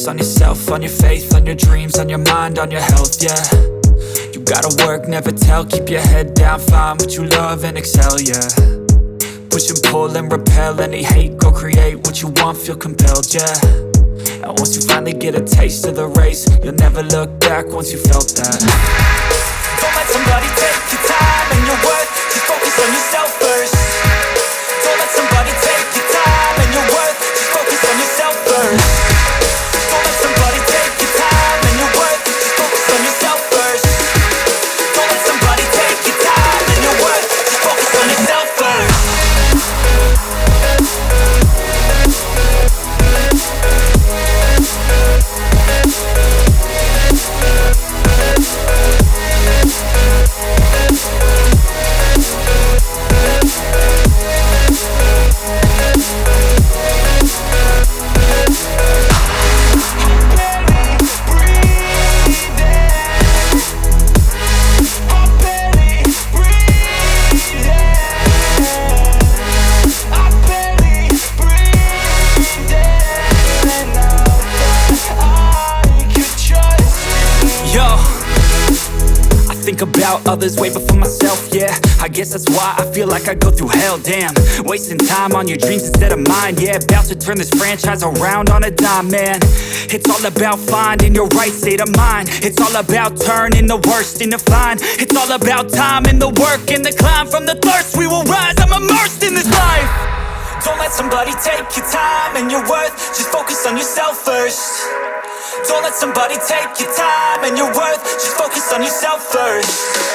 focus on yourself, on your faith, on your dreams, on your mind, on your health, yeah. You gotta work, never tell, keep your head down, find what you love and excel, yeah. Push and pull and repel any hate, go create what you want, feel compelled, yeah. And once you finally get a taste of the race, you'll never look back once you felt that. Don't let somebody take your time and your worth, just focus on yourself first. Don't let somebody take your time and your worth, just focus on yourself first. Don't let somebody take your time and your worth, just focus on yourself first. Don't let somebody take your time and your worth, just focus on yourself first. About others way before myself, yeah. I guess that's why I feel like I go through hell, damn. Wasting time on your dreams instead of mine, yeah. About to turn this franchise around on a dime, man. It's all about finding your right state of mind. It's all about turning the worst into fine. It's all about time and the work and the climb. From the thirst we will rise, I'm immersed in this life. Don't let somebody take your time and your worth, just focus on yourself first. Don't let somebody take your time and your worth, just focus on yourself first.